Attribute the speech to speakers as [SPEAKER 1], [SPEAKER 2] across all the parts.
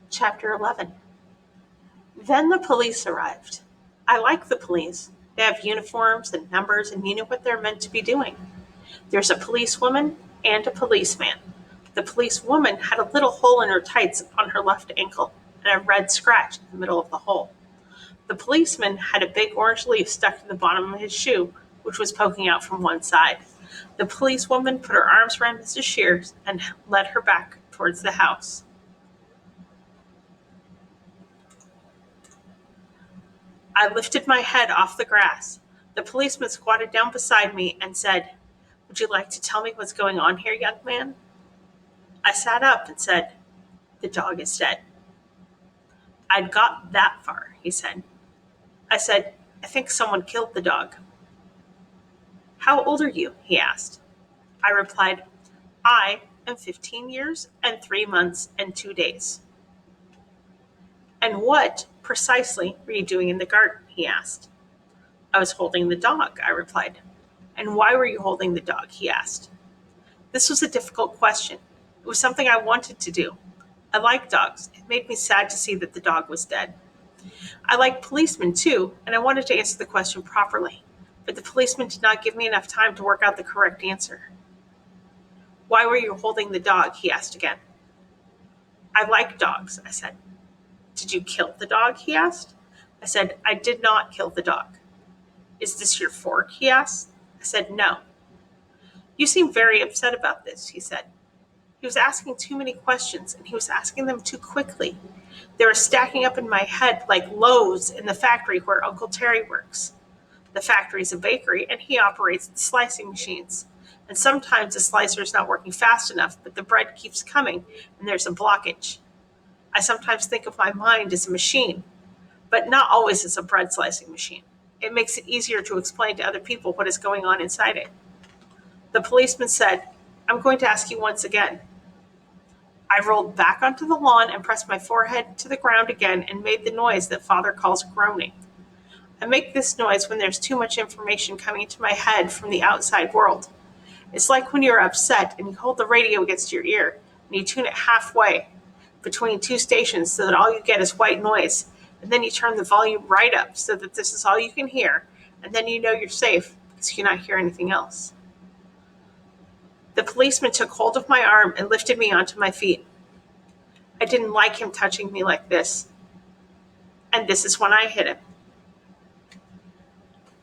[SPEAKER 1] Chapter 11. Then the police arrived. I like the police. They have uniforms and numbers and you know what they're meant to be doing. There's a policewoman and a policeman. The policewoman had a little hole in her tights on her left ankle and a red scratch in the middle of the hole. The policeman had a big orange leaf stuck to the bottom of his shoe, which was poking out from one side. The policewoman put her arms around Mrs. Shears and led her back towards the house. I lifted my head off the grass. The policeman squatted down beside me and said, "Would you like to tell me what's going on here, young man?" I sat up and said, "The dog is dead." "I'd got that far," he said. I said, "I think someone killed the dog." "How old are you?" he asked. I replied, "I am 15 years and 3 months and 2 days." "And what precisely were you doing in the garden?" he asked. "I was holding the dog," I replied. "And why were you holding the dog?" he asked. This was a difficult question. It was something I wanted to do. I like dogs. It made me sad to see that the dog was dead. I like policemen too, and I wanted to answer the question properly, but the policeman did not give me enough time to work out the correct answer. "Why were you holding the dog?" he asked again. "I like dogs," I said. "Did you kill the dog?" he asked. I said, "I did not kill the dog." "Is this your fork?" he asked. I said, "No." "You seem very upset about this," he said. He was asking too many questions, and he was asking them too quickly. They were stacking up in my head like loaves in the factory where Uncle Terry works. The factory is a bakery, and he operates the slicing machines. And sometimes the slicer is not working fast enough, but the bread keeps coming, and there's a blockage. I sometimes think of my mind as a machine, but not always as a bread slicing machine. It makes it easier to explain to other people what is going on inside it. The policeman said, "I'm going to ask you once again." I rolled back onto the lawn and pressed my forehead to the ground again and made the noise that Father calls groaning. I make this noise when there's too much information coming into my head from the outside world. It's like when you're upset and you hold the radio against your ear and you tune it halfway between two stations so that all you get is white noise, and then you turn the volume right up so that this is all you can hear, and then you know you're safe because you cannot hear anything else. The policeman took hold of my arm and lifted me onto my feet. I didn't like him touching me like this, and this is when I hit him.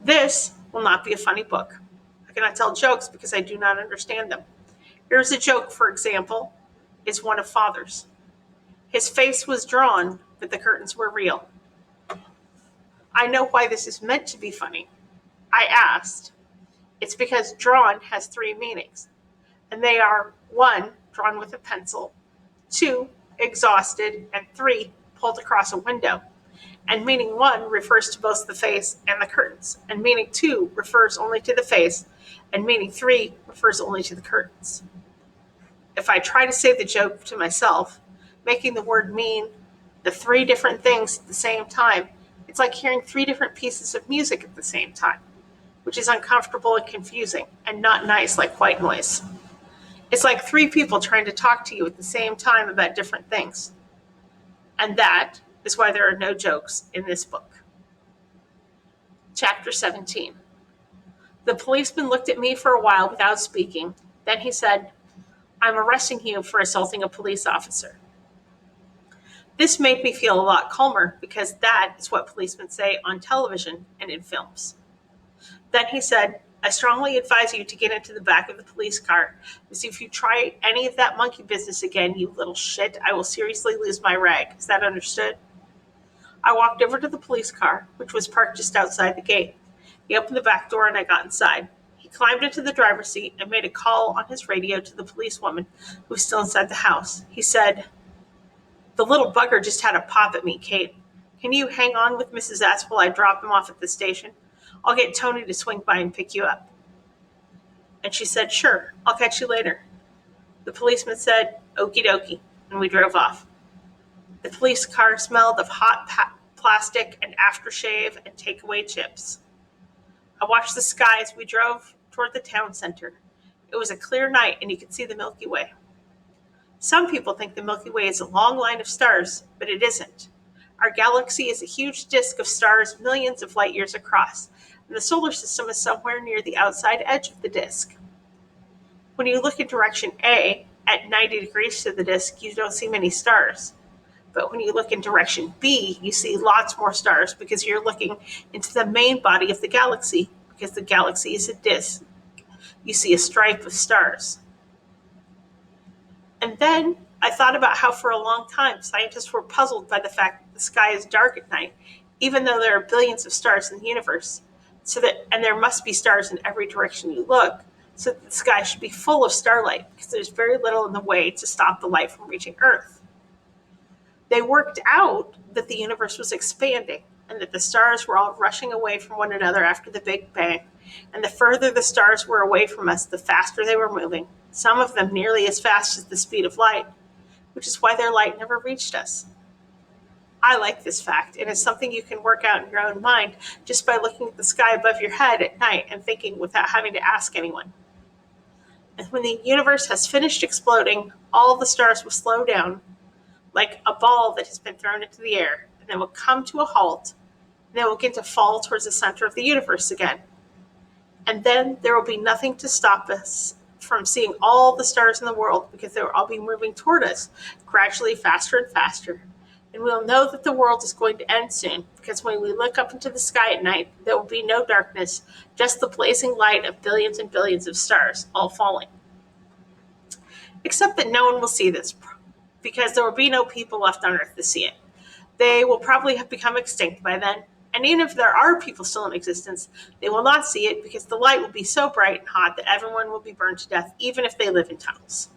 [SPEAKER 1] This will not be a funny book. I cannot tell jokes because I do not understand them. Here's a joke, for example, is one of Father's. His face was drawn, but the curtains were real. I know why this is meant to be funny. I asked. It's because drawn has 3 meanings, and they are 1, drawn with a pencil, 2, exhausted, and 3, pulled across a window. And meaning 1 refers to both the face and the curtains, and meaning 2 refers only to the face, and meaning 3 refers only to the curtains. If I try to say the joke to myself, making the word mean the 3 different things at the same time, it's like hearing 3 different pieces of music at the same time, which is uncomfortable and confusing and not nice like white noise. It's like 3 people trying to talk to you at the same time about different things. And that is why there are no jokes in this book. Chapter 17. The policeman looked at me for a while without speaking. Then he said, "I'm arresting you for assaulting a police officer." This made me feel a lot calmer because that is what policemen say on television and in films. Then he said, "I strongly advise you to get into the back of the police car, because if you try any of that monkey business again, you little shit, I will seriously lose my rag. Is that understood?" I walked over to the police car, which was parked just outside the gate. He opened the back door and I got inside. He climbed into the driver's seat and made a call on his radio to the policewoman who was still inside the house. He said, "The little bugger just had a pop at me, Kate. Can you hang on with Mrs. S while I drop him off at the station? I'll get Tony to swing by and pick you up." And she said, "Sure, I'll catch you later." The policeman said, "Okie dokie," and we drove off. The police car smelled of hot plastic and aftershave and takeaway chips. I watched the sky as we drove toward the town center. It was a clear night and you could see the Milky Way. Some people think the Milky Way is a long line of stars, but it isn't. Our galaxy is a huge disk of stars millions of light years across, and the solar system is somewhere near the outside edge of the disk. When you look in direction A, at 90 degrees to the disk, you don't see many stars. But when you look in direction B, you see lots more stars because you're looking into the main body of the galaxy, because the galaxy is a disk. You see a stripe of stars. And then I thought about how for a long time scientists were puzzled by the fact that the sky is dark at night, even though there are billions of stars in the universe. And there must be stars in every direction you look, so that the sky should be full of starlight because there's very little in the way to stop the light from reaching Earth. They worked out that the universe was expanding and that the stars were all rushing away from one another after the Big Bang. And the further the stars were away from us, the faster they were moving, some of them nearly as fast as the speed of light, which is why their light never reached us. I like this fact, and it's something you can work out in your own mind just by looking at the sky above your head at night and thinking without having to ask anyone. And when the universe has finished exploding, all the stars will slow down like a ball that has been thrown into the air, and then will come to a halt, and then will begin to fall towards the center of the universe again. And then there will be nothing to stop us from seeing all the stars in the world because they will all be moving toward us, gradually faster and faster. And we'll know that the world is going to end soon because when we look up into the sky at night, there will be no darkness, just the blazing light of billions and billions of stars all falling. Except that no one will see this because there will be no people left on Earth to see it. They will probably have become extinct by then, and even if there are people still in existence, they will not see it because the light will be so bright and hot that everyone will be burned to death, even if they live in tunnels.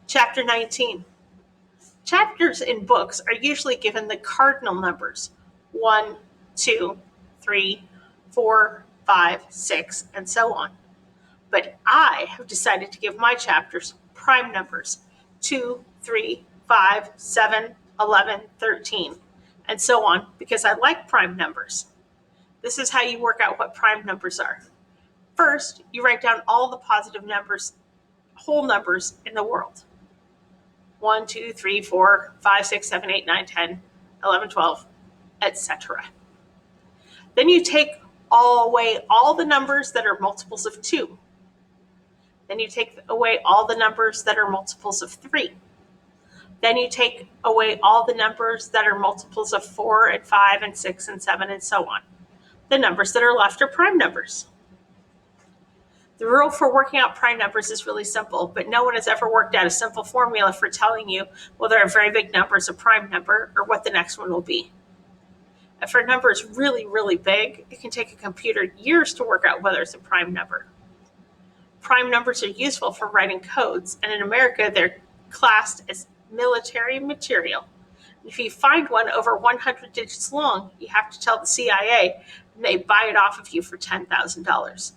[SPEAKER 1] Chapter 19. Chapters in books are usually given the cardinal numbers 1, 2, 3, 4, 5, 6, and so on. But I have decided to give my chapters prime numbers 2, 3, 5, 7, 11, 13, and so on because I like prime numbers. This is how you work out what prime numbers are. First, you write down all the positive numbers, whole numbers in the world. 1, 2, 3, 4, 5, 6, 7, 8, 9, 10, 11, 12, etc. Then you take away all the numbers that are multiples of 2. Then you take away all the numbers that are multiples of 3. Then you take away all the numbers that are multiples of 4 and 5 and 6 and 7 and so on. The numbers that are left are prime numbers. The rule for working out prime numbers is really simple, but no one has ever worked out a simple formula for telling you whether a very big number is a prime number or what the next one will be. If a number is really, really big, it can take a computer years to work out whether it's a prime number. Prime numbers are useful for writing codes, and in America, they're classed as military material. If you find one over 100 digits long, you have to tell the CIA, and they buy it off of you for $10,000.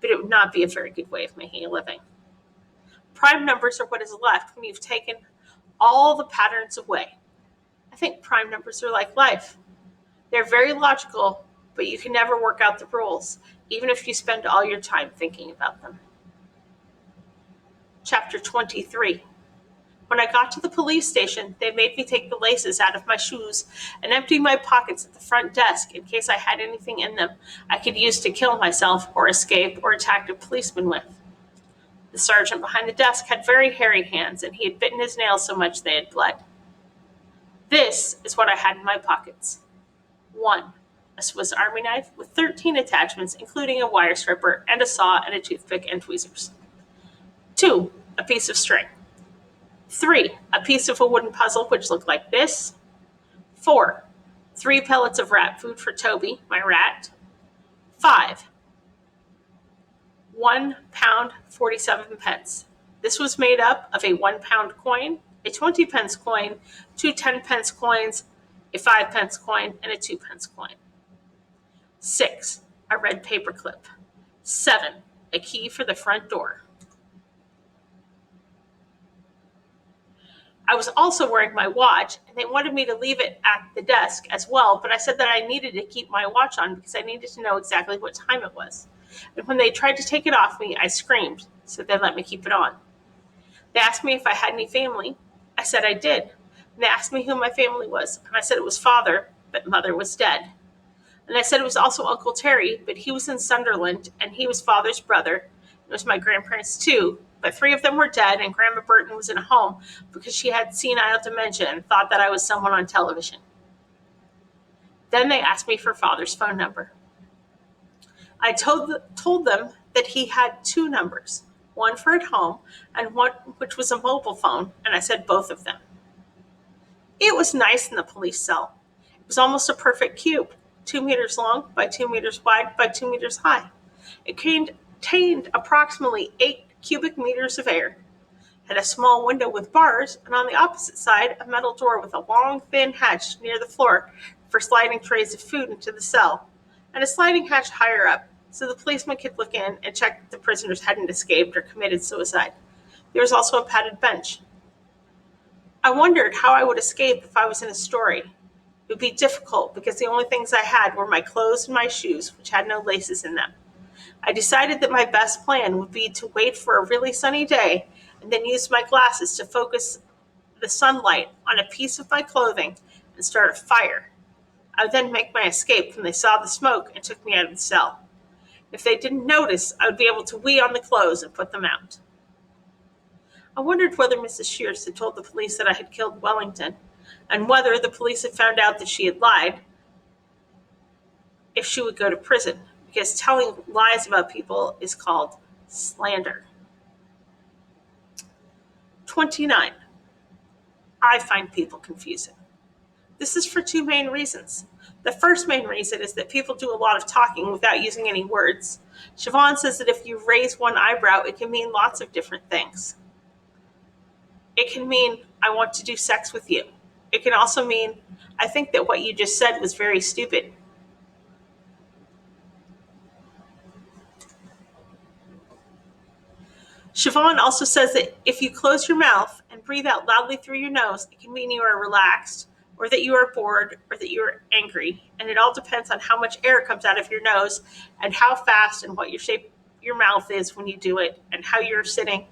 [SPEAKER 1] But it would not be a very good way of making a living. Prime numbers are what is left when you've taken all the patterns away. I think prime numbers are like life. They're very logical, but you can never work out the rules, even if you spend all your time thinking about them. Chapter 23. When I got to the police station, they made me take the laces out of my shoes and empty my pockets at the front desk in case I had anything in them I could use to kill myself or escape or attack a policeman with. The sergeant behind the desk had very hairy hands, and he had bitten his nails so much they had bled. This is what I had in my pockets. 1. A Swiss Army knife with 13 attachments, including a wire stripper and a saw and a toothpick and tweezers. 2. A piece of string. 3. A piece of a wooden puzzle which looked like this. 4. 3 pellets of rat food for Toby, my rat. 5. 1 pound 47 pence. This was made up of a 1 pound coin, a 20 pence coin, 2 10 pence coins, a 5 pence coin, and a 2 pence coin. 6. A red paper clip. 7. A key for the front door. I was also wearing my watch, and they wanted me to leave it at the desk as well, but I said that I needed to keep my watch on because I needed to know exactly what time it was. And when they tried to take it off me, I screamed, so they let me keep it on. They asked me if I had any family. I said I did. And they asked me who my family was, and I said it was father, but mother was dead. And I said it was also Uncle Terry, but he was in Sunderland, and he was father's brother. It was my grandparents too, but three of them were dead, and Grandma Burton was in a home because she had senile dementia and thought that I was someone on television. Then they asked me for father's phone number. I told them that he had two numbers, one for at home and one which was a mobile phone, and I said both of them. It was nice in the police cell. It was almost a perfect cube, 2 meters long by 2 meters wide by 2 meters high. It contained approximately 8 cubic meters of air, had a small window with bars, and on the opposite side, a metal door with a long, thin hatch near the floor for sliding trays of food into the cell, and a sliding hatch higher up so the policeman could look in and check that the prisoners hadn't escaped or committed suicide. There was also a padded bench. I wondered how I would escape if I was in a story. It would be difficult because the only things I had were my clothes and my shoes, which had no laces in them. I decided that my best plan would be to wait for a really sunny day and then use my glasses to focus the sunlight on a piece of my clothing and start a fire. I would then make my escape when they saw the smoke and took me out of the cell. If they didn't notice, I would be able to wee on the clothes and put them out. I wondered whether Mrs. Shears had told the police that I had killed Wellington, and whether the police had found out that she had lied if she would go to prison, because telling lies about people is called slander. 29. I find people confusing. This is for two main reasons. The first main reason is that people do a lot of talking without using any words. Siobhan says that if you raise one eyebrow, it can mean lots of different things. It can mean, I want to do sex with you. It can also mean, I think that what you just said was very stupid. Siobhan also says that if you close your mouth and breathe out loudly through your nose, it can mean you are relaxed, or that you are bored, or that you are angry. And it all depends on how much air comes out of your nose and how fast and what your shape your mouth is when you do it, and how you're sitting,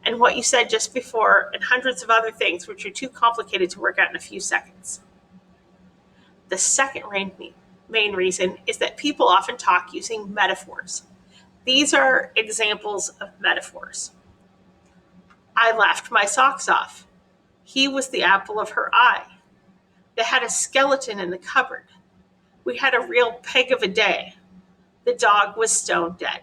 [SPEAKER 1] and what you said just before, and hundreds of other things which are too complicated to work out in a few seconds. The second main reason is that people often talk using metaphors. These are examples of metaphors. I laughed my socks off. He was the apple of her eye. They had a skeleton in the cupboard. We had a real pig of a day. The dog was stone dead.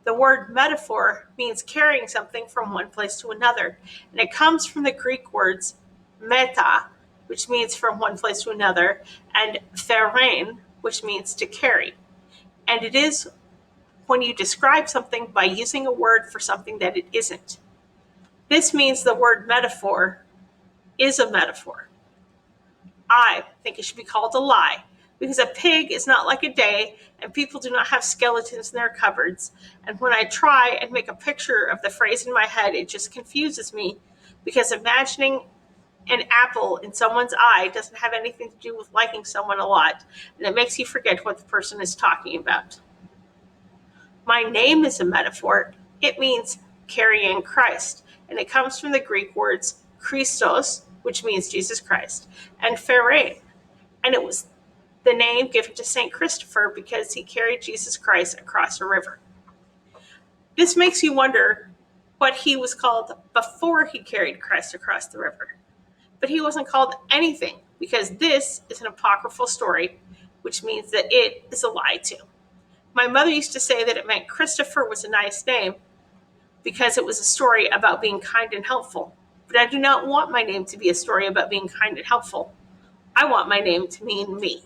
[SPEAKER 1] The word metaphor means carrying something from one place to another, and it comes from the Greek words meta, which means from one place to another, and pherein, which means to carry. And it is when you describe something by using a word for something that it isn't. This means the word metaphor is a metaphor. I think it should be called a lie, because a pig is not like a day, and people do not have skeletons in their cupboards. And when I try and make a picture of the phrase in my head, it just confuses me, because imagining an apple in someone's eye doesn't have anything to do with liking someone a lot, and it makes you forget what the person is talking about. My name is a metaphor. It means carrying Christ, and it comes from the Greek words Christos, which means Jesus Christ, and pherein, and it was the name given to St. Christopher because he carried Jesus Christ across a river. This makes you wonder what he was called before he carried Christ across the river. But he wasn't called anything, because this is an apocryphal story, which means that it is a lie too. My mother used to say that it meant Christopher was a nice name because it was a story about being kind and helpful. But I do not want my name to be a story about being kind and helpful. I want my name to mean me.